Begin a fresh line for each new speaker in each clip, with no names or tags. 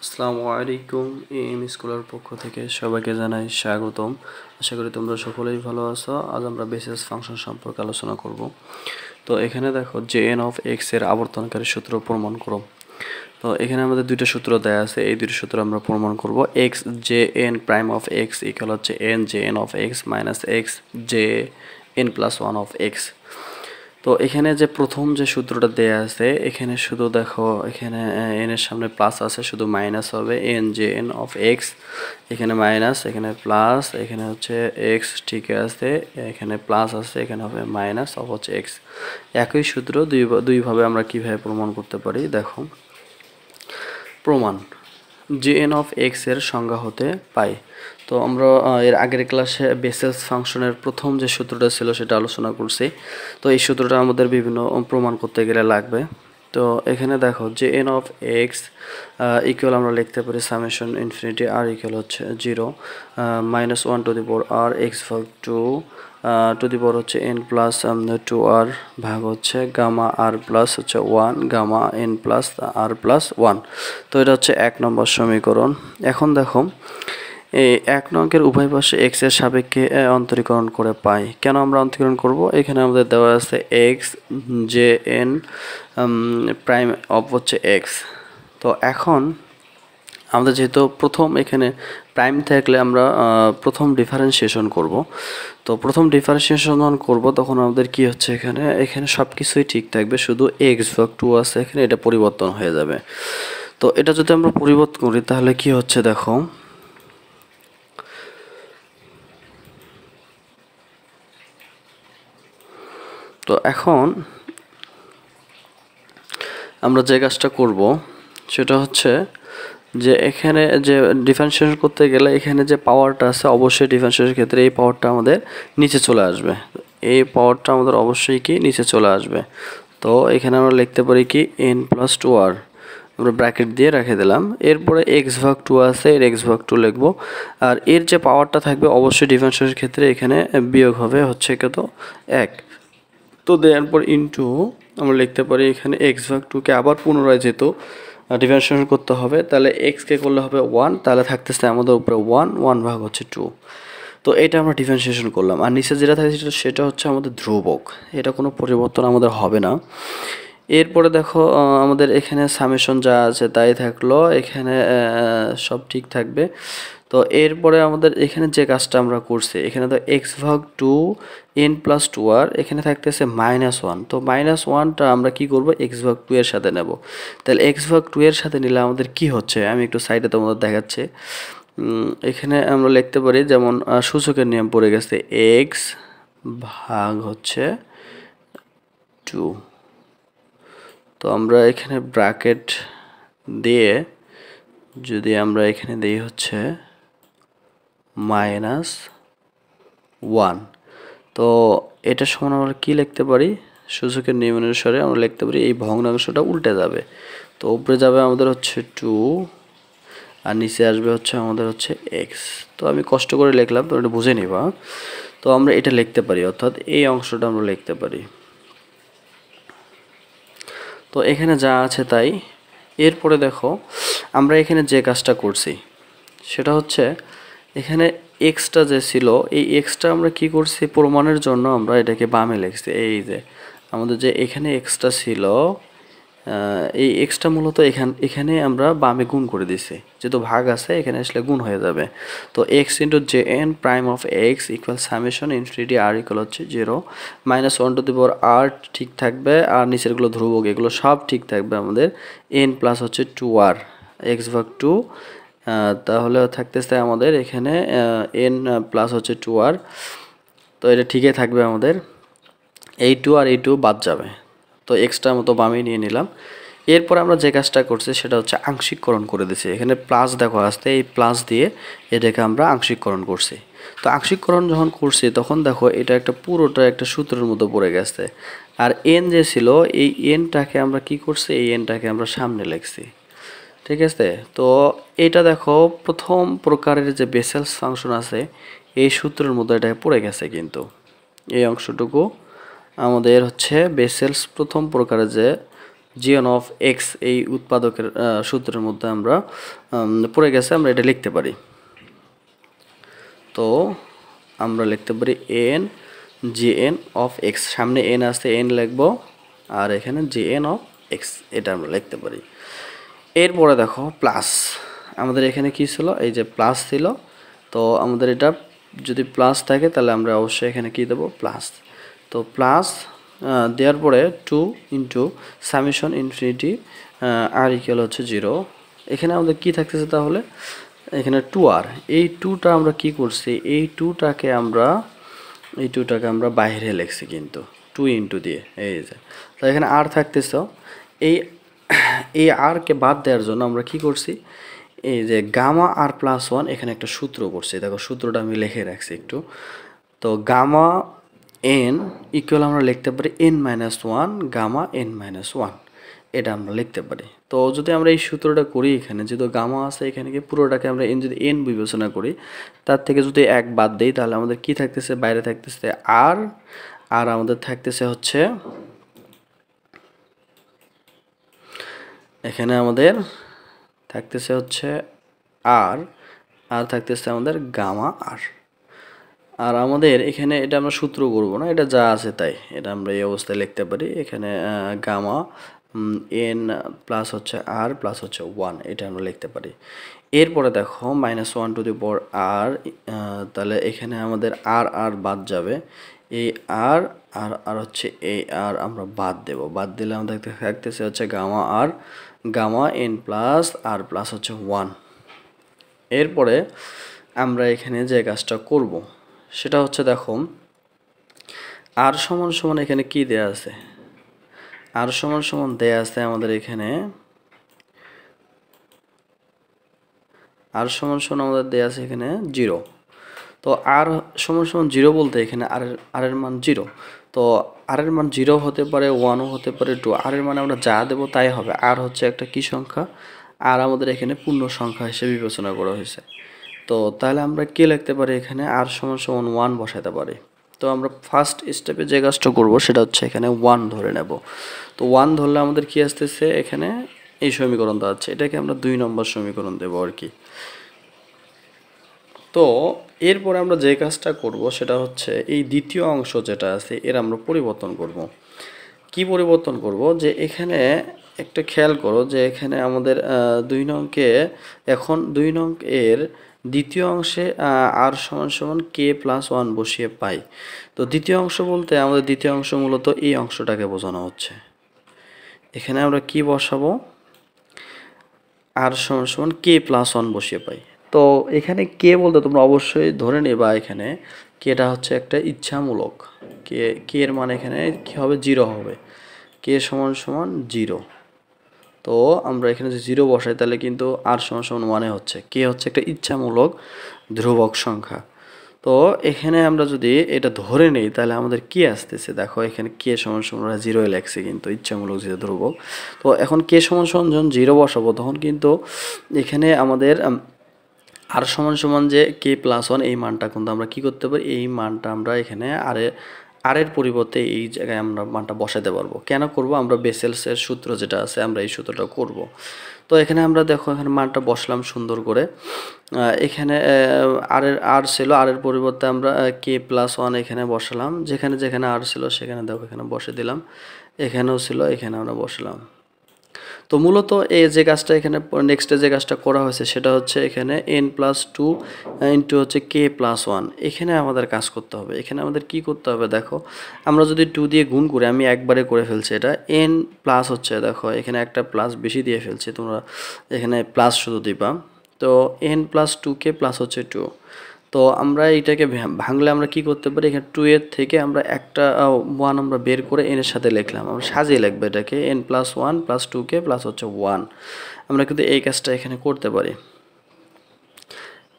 আসসালামু আলাইকুম। এম স্কুলের পক্ষ থেকে সবাইকে জানাই স্বাগতম। আশা করি তোমরা সকলেই ভালো আছো। আজ আমরা বেসিস ফাংশন সম্পর্কে আলোচনা করব। তো এখানে দেখো যে এন অফ এক্স এর আবর্তনকারী সূত্র প্রমাণ করো। তো এখানে আমাদের দুইটা সূত্র দেয়া আছে, এই দুইটা সূত্র আমরা প্রমাণ করব। X j n prime of x equal হচ্ছে n j n of x minus x j n plus one of x. তো এখানে যে প্রথম যে সূত্রটা দেয়া আছে, এখানে শুধু দেখো এখানে এন এর সামনে প্লাস আছে, শুধু মাইনাস হবে N j n of x, এখানে মাইনাস, এখানে প্লাস, এখানে হচ্ছে এক্স ঠিক আছে, এখানে প্লাস আছে, এখানে হবে মাইনাস অফ হচ্ছে এক্স। একই সূত্র দুইভাবে আমরা কিভাবে প্রমাণ করতে পারি দেখো। প্রমাণ জে এন অফ এক্স এর সংজ্ঞা হতে পাই। তো আমরা এর আগের ক্লাসে বেসেলস ফাংশনের প্রথম যে সূত্রটা ছিল সেটা আলোচনা করছি। তো এই সূত্রটা আমাদের বিভিন্ন প্রমাণ করতে গেলে লাগবে। তো এখানে দেখো যে এন অফ এক্স ইকুয়াল আমরা লিখতে পারি সামেশন ইনফিনিটি আর ইকুয়াল হচ্ছে 0 মাইনাস 1 টু দি পাওয়ার আর এক্স ভাগ 2 টু দি পাওয়ার হচ্ছে এন প্লাস 2 আর ভাগ হচ্ছে গামা আর প্লাস হচ্ছে 1 গামা এন প্লাস আর প্লাস 1। তো এটা হচ্ছে 1 নম্বর সমীকরণ। এখন দেখো এই 1 নংয়ের উভয় পাশে এক্স এর সাপেক্ষে অন্তরীকরণ করে পাই। কেন আমরা অন্তরীকরণ করব? এখানে আমাদের দেওয়া আছে x j n prime of হচ্ছে এক্স। তো এখন আমাদের যেহেতু প্রথম এখানে প্রাইম থাকলে আমরা প্রথম ডিফারেন্সিয়েশন করব। তো প্রথম ডিফারেন্সিয়েশন যখন করব তখন আমাদের কি হচ্ছে, এখানে সব কিছুই ঠিক থাকবে, শুধু এক্স ভাগ 2 আছে এখানে, এটা পরিবর্তন হয়ে যাবে। তো এটা যদি আমরা পরিবর্তন করি তাহলে কি হচ্ছে দেখো। তো এখন আমরা যে কাজটা করব সেটা হচ্ছে যে এখানে যে ডিফারেন্সিয়েশন করতে গেলে এখানে যে পাওয়ারটা আছে অবশ্যই ডিফারেন্সিয়েশনের ক্ষেত্রে এই পাওয়ারটা আমাদের নিচে চলে আসবে। এই পাওয়ারটা আমাদের অবশ্যই কি নিচে চলে আসবে। তো এখানে আমরা লিখতে পারি কি এন প্লাস 2 আর, আমরা ব্র্যাকেট দিয়ে রেখে দিলাম। এরপরে এক্স ভাগ 2 আছে, এর এক্স ভাগ 2 লিখবো। আর এর যে পাওয়ারটা থাকবে অবশ্যই ডিফারেন্সিয়েশনের ক্ষেত্রে এখানে বিয়োগ হবে হচ্ছে কত 1। তো দেওয়ার পর ইন্টু আমরা লিখতে পারি এখানে এক্স ভাগ 2কে আবার পুনরায় যেহেতু ডিফারেন্সিয়েশন করতে হবে, তাহলে এক্সকে করলে হবে 1, তাহলে থাকতেছে আমাদের উপরে 1 ভাগ হচ্ছে 2। তো এটা আমরা ডিফারেন্সিয়েশন করলাম। আর নিচে যেটা থাকে সেটা হচ্ছে আমাদের ধ্রুবক, এটা কোনো পরিবর্তন আমাদের হবে না। এরপরে দেখো আমাদের এখানে সামেশন যা আছে তাই থাকলো, এখানে সব ঠিক থাকবে। তো এরপরে আমাদের এখানে যে কাজটা আমরা করছি, এখানে তো এক্স ভাগ 2 এন প্লাস 2 আর, এখানে থাকতেছে -1। তো -1টা আমরা কি করব, এক্স ভাগ 2 এর সাথে নেব। তাহলে এক্স ভাগ 2 এর সাথে নিলে আমাদের কি হচ্ছে আমি একটু সাইডে তোমাদের দেখাচ্ছি। এখানে আমরা লিখতে পারি যেমন সূচকের নিয়ম পড়ে গেছে এক্স ভাগ হচ্ছে 2। তো আমরা এখানে ব্র্যাকেট দিয়ে যদি আমরা এখানে দিই হচ্ছে -1, তো এটা সমান আমরা কি লিখতে পারি, সূচকের নিয়ম অনুসারে আমরা লিখতে পারি এই ভগ্নাংশটা উল্টে যাবে। তো উপরে যাবে আমাদের হচ্ছে 2 আর নিচে আসবে হচ্ছে আমাদের হচ্ছে এক্স। তো আমি কষ্ট করে লিখলাম, তো এটা বুঝে নিবা। তো আমরা এটা লিখতে পারি, অর্থাৎ এই অংশটা আমরা লিখতে পারি। তো এখানে যা আছে তাই। এরপরে দেখো আমরা এখানে যে কাজটা করছি সেটা হচ্ছে এখানে এক্সটা যে ছিল এই এক্সটা আমরা কি করছি, প্রমাণের জন্য আমরা এটাকে বামে লিখছি। এই যে আমাদের যে এখানে এক্সটা ছিল এই এক্সটা মূলত এখানে আমরা বামে গুণ করে দিছি, যেহেতু ভাগ আছে এখানে আসলে গুণ হয়ে যাবে। তো x into j n prime of x equal summation infinity আর ইকুয়াল হচ্ছে 0 -1 টু দি পাওয়ার আর ঠিক থাকবে, আর নিচেরগুলো ধ্রুবক এগুলো সব ঠিক থাকবে আমাদের। এন প্লাস হচ্ছে 2 আর এক্স ভাগ 2, তাহলে থাকতেছে আমাদের এখানে এন প্লাস হচ্ছে 2 আর। তো এটা ঠিকই থাকবে আমাদের, এই 2 আর এই 2 বাদ যাবে। তো এক্সট্রা মতো বামে নিয়ে নিলাম। এরপর আমরা যে কাজটা করছি সেটা হচ্ছে আংশিককরণ করে দিছি। এখানে প্লাস দেখো আসতে, এই প্লাস দিয়ে এটাকে আমরা আংশিককরণ করছি। তো আংশিককরণ যখন করছি তখন দেখো এটা একটা পুরোটা একটা সূত্রের মতো পড়ে গেছে। আর এন যে ছিল এই এনটাকে আমরা কি করছি, এই এনটাকে আমরা সামনে লিখছি। ঠিক আছে, তো এটা দেখো প্রথম প্রকারের যে বেসেলস ফাংশন আছে এই সূত্রের মধ্যে এটা পড়ে গেছে, কিন্তু এই অংশটুকু আমাদের হচ্ছে বেসেলস প্রথম প্রকারের যে জিএন অফ এক্স এই উৎপাদকের সূত্রের মধ্যে আমরা পড়ে গেছে, আমরা এটা লিখতে পারি। তো আমরা লিখতে পারি এন জিএন অফ এক্স, সামনে এন আসতে এন লিখবো, আর এখানে জিএন অফ এক্স এটা আমরা লিখতে পারি। এরপরে দেখো প্লাস, আমাদের এখানে কি ছিল, এই যে প্লাস ছিল, তো আমাদের এটা যদি প্লাস থাকে তাহলে আমরা অবশ্যই এখানে কি দেবো, প্লাস। তো প্লাস দেওয়ার পরে 2 ইন্টু সামেশন ইনফিনিটি আর ইকুয়াল হচ্ছে 0। এখানে আমাদের কি থাকতেছে তাহলে, এখানে 2r, এই 2টা আমরা কি করছি, এই 2টাকে আমরা বাইরে লিখছি কিন্তু 2 ইন্টু দিয়ে, এই যে। তো এখানে আর থাকতেছে, এই আরকে বাদ দেওয়ার জন্য আমরা কি করছি, এই যে গামা আর প্লাস 1 এখানে একটা সূত্র করছি, দেখো সূত্রটা আমি লিখে রাখছি একটু। তো গামা এন ইকুয়াল আমরা লিখতে পারি n minus 1 gamma n minus 1, এটা আমরা লিখতে পারি। তো যদি আমরা এই সূত্রটা করি, এখানে যেহেতু গামা আছে, এখানে কি পুরোটাকে আমরা এন যদি এন বিবেচনা করি, তার থেকে যদি 1 বাদ দেই তাহলে আমাদের কি থাকতেছে, বাইরে থাকতেছে আর, আর আমাদের থাকতেছে হচ্ছে এখানে আমাদের থাকতেছে হচ্ছে আর, আর থাকতেছে আমাদের গামা আর। আর আমাদের এখানে এটা আমরা সূত্র করব না, এটা যা আছে তাই, এটা আমরা এই অবস্থায় লিখতে পারি। এখানে গামা এন প্লাস হচ্ছে আর প্লাস হচ্ছে 1, এটা আমরা লিখতে পারি। এরপরে দেখো -1 টু দি পাওয়ার আর, তাহলে এখানে আমাদের আর আর বাদ যাবে, এই আর আর আর হচ্ছে এই আর আমরা বাদ দেব, বাদ দিলে আমাদের থাকতেছে হচ্ছে গামা আর গামা এন প্লাস আর প্লাস হচ্ছে 1। এরপরে আমরা এখানে যে কাজটা করব সেটা হচ্ছে, দেখো আর সমান সমান এখানে কি দেয়া আছে, আর সমান সমান দেয়া আছে আমাদের এখানে, আর সমান সমান আমাদের দেয়া আছে এখানে 0। তো আর সমান সমান 0 বলতে এখানে আর এর মান 0, তো আর এর মান 0 হতে পারে, 1ও হতে পারে, 2, আর এর মানে আমরা যা দেবো তাই হবে। আর হচ্ছে একটা কি সংখ্যা, আর আমাদের এখানে পূর্ণ সংখ্যা হিসেবে বিবেচনা করা হয়েছে। তো তাহলে আমরা কি লিখতে পারি, এখানে আর সমান সমান 1 বসাতে পারি। তো আমরা ফার্স্ট স্টেপে যে কাজটা করব সেটা হচ্ছে এখানে 1 ধরে নেব। তো 1 ধরলে আমাদের কি আসতেছে, এখানে এই সমীকরণ দাঁড়াচ্ছে, এটাকে আমরা 2 নম্বর সমীকরণ দেবো আর কি। তো এরপরে আমরা যে কাজটা করব সেটা হচ্ছে এই দ্বিতীয় অংশ যেটা আছে এর আমরা পরিবর্তন করব। কি পরিবর্তন করব, যে এখানে একটা খেয়াল করো যে এখানে আমাদের 2 নংকে, এখন 2 নং এর দ্বিতীয় অংশে আর সমান সমান কে প্লাস 1 বসিয়ে পাই। তো দ্বিতীয় অংশ বলতে আমাদের দ্বিতীয় অংশ মূলত এই অংশটাকে বোঝানো হচ্ছে। এখানে আমরা কি বসাবো, আর সমান সমান কে প্লাস 1 বসিয়ে পাই। তো এখানে কে বলতে তোমরা অবশ্যই ধরে নেবা, এখানে কেটা হচ্ছে একটা ইচ্ছামূলক, কে এর মানে এখানে কি হবে, 0 হবে, কে সমান সমান 0। তো আমরা এখানে যে 0 বসাই তাহলে কিন্তু আর সমান সমান 1 হচ্ছে, কে হচ্ছে একটা ইচ্ছামূলক ধ্রুবক সংখ্যা। তো এখানে আমরা যদি এটা ধরে নেই তাহলে আমাদের কি আসতেছে, দেখো এখানে কে সমান সমান 0 লেখছে কিন্তু ইচ্ছামূলক যে ধ্রুবক। তো এখন কে সমান সমান যখন 0 বসাবো তখন কিন্তু এখানে আমাদের আর সমান সমান যে কে প্লাস 1 এই মানটা কিন্তু আমরা কি করতে পারি, এই মানটা আমরা এখানে আর এর পরিবর্তে এই জায়গায় আমরা মানটা বসাতে পারবো। কেন করব, আমরা বেসেলসের সূত্র যেটা আছে আমরা এই সূত্রটা করব। তো এখানে আমরা দেখো এখানে মানটা বসলাম সুন্দর করে, এখানে আর ছিল, আর এর পরিবর্তে আমরা কে প্লাস 1 এখানে বসালাম, যেখানে যেখানে আর ছিল সেখানে দেখো এখানে বসে দিলাম, এখানেও ছিল এখানে আমরা বসালাম। তো মূলত এই যে কাজটা এখানে নেক্সটে যে কাজটা করা হয়েছে সেটা হচ্ছে এখানে n+2 ইন্টু হচ্ছে k+1, এখানে আমাদের কাজ করতে হবে। এখানে আমাদের কি করতে হবে, দেখো আমরা যদি 2 দিয়ে গুণ করি, আমি একবারে করে ফেলছি এটা, n প্লাস হচ্ছে, দেখো এখানে একটা প্লাস বেশি দিয়ে ফেলছি, তোমরা এখানে প্লাস শুধু দিবা। তো n+2k প্লাস হচ্ছে 2। তো আমরা এইটাকে ভাঙলে আমরা কি করতে পারি, এখানে 2 এর থেকে আমরা একটা 1 আমরা বের করে n এর সাথে লিখলাম, আমরা সাজিয়ে লিখবো এটাকে n+1 প্লাস 2k প্লাস হচ্ছে 1। আমরা কিন্তু এই কাজটা এখানে করতে পারি।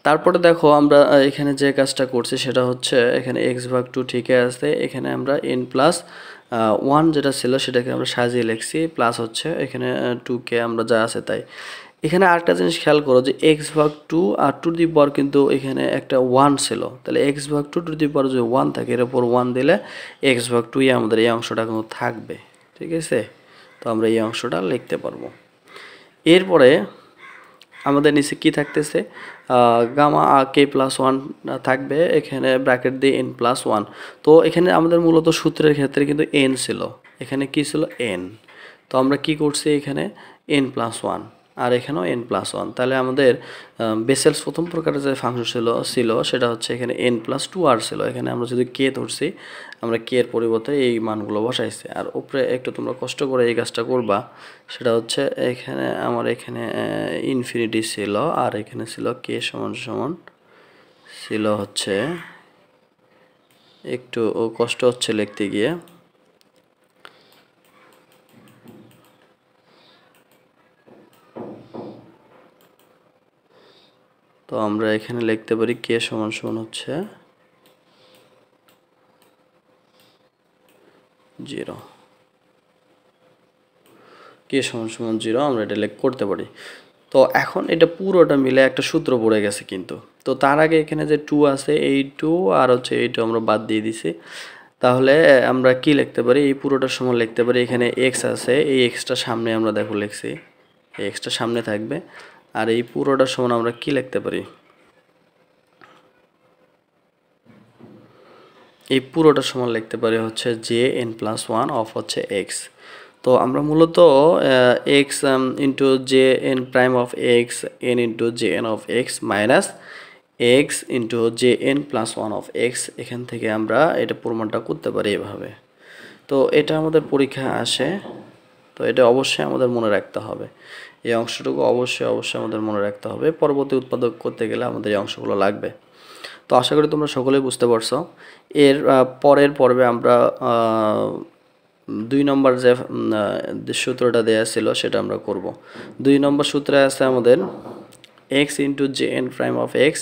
তারপরে দেখো আমরা এখানে যে কাজটা করছি সেটা হচ্ছে এখানে x/2 ঠিকই আছে, এখানে আমরা n+1 যেটা ছিল সেটাকে আমরা সাজিয়ে লিখছি, প্লাস হচ্ছে এখানে 2k আমরা যা আছে তাই। এখানে আরেকটা জিনিস খেয়াল করো যে x/2 আর 2 টু দি পাওয়ার কিন্তু এখানে একটা 1 ছিল, তাহলে x/2 টু দি পাওয়ার যদি 1 থাকে এর উপর 1 দিলে x/2 আমাদের এই অংশটা কিন্তু থাকবে, ঠিক আছে। তো তো আমরা এই অংশটা লিখতে পারবো। এরপরে আমাদের নিচে কি থাকতেছে, গামা কে প্লাস ওয়ান থাকবে, এখানে ব্র্যাকেট দিয়ে এন প্লাস ওয়ান। তো এখানে আমাদের মূলত সূত্রের ক্ষেত্রে কিন্তু এন ছিল, এখানে কি ছিল এন। তো আমরা কি করছি এখানে এন প্লাস ওয়ান, আর এখানেও এন প্লাস ওয়ান। তাহলে আমাদের বেসেলস প্রথম প্রকারের যে ফাংশন ছিল সেটা হচ্ছে এখানে এন প্লাস টু আর ছিল। এখানে আমরা যদি কে ধরছি, আমরা কে এর পরিবর্তে এই মানগুলো বসাইছি। আর উপরে একটু তোমরা কষ্ট করে এই কাজটা করবা, সেটা হচ্ছে এখানে আমার এখানে ইনফিনিটি ছিল, আর এখানে ছিল কে সমান সমান ছিল হচ্ছে, একটু কষ্ট হচ্ছে লিখতে গিয়ে। তো আমরা এখানে লিখতে পারি কে সমান সমান হচ্ছে 0, কে সমান সমান 0 আমরা এটা করতে পারি। তো এখন এটা পুরোটা মিলে একটা সূত্র পড়ে গেছে কিন্তু। তো তার আগে এখানে যে 2 আছে, এই 2 আর হচ্ছে এই 2 আমরা বাদ দিয়ে দিছি। তাহলে আমরা কি লিখতে পারি, এই পুরোটার সমান লিখতে পারি এখানে x আছে, এই xটা সামনে আমরা দেখো লিখছি, এই xটা সামনে থাকবে। আর এই পুরোটার সমান আমরা কি লিখতে পারি, এই পুরোটার সমান লিখতে পারি হচ্ছে J n plus one of হচ্ছে এক্স। তো আমরা মূলত x into j n prime of x N into j n of x minus x into j n plus one of x, এখান থেকে আমরা এটা প্রমাণটা করতে পারি এভাবে। তো এটা আমাদের পরীক্ষায় আসে, তো এটা অবশ্যই আমাদের মনে রাখতে হবে, এই অংশটুকু অবশ্যই আমাদের মনে রাখতে হবে। পরবর্তী উৎপাদক করতে গেলে আমাদের এই অংশগুলো লাগবে। তো আশা করি তোমরা সকলেই বুঝতে পারছো। এর পরের পর্বে আমরা 2 নম্বর যে সূত্রটা দেয়া ছিল সেটা আমরা করব। 2 নম্বর সূত্রে আছে আমাদের x into j n prime of x,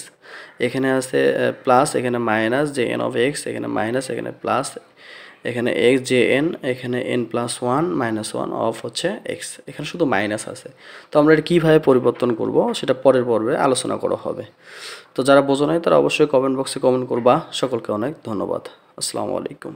এখানে আছে প্লাস, এখানে minus J n of x, এখানে মাইনাস, এখানে প্লাস, এখানে এক্স জে এন, এখানে N plus one minus one of হচ্ছে এক্স, এখানে শুধু মাইনাস আছে। তো আমরা এটা কীভাবে পরিবর্তন করব সেটা পরের পর্বে আলোচনা করা হবে। তো যারা বোঝো নাই তারা অবশ্যই কমেন্ট বক্সে কমেন্ট করবা। সকলকে অনেক ধন্যবাদ। আসসালামু আলাইকুম।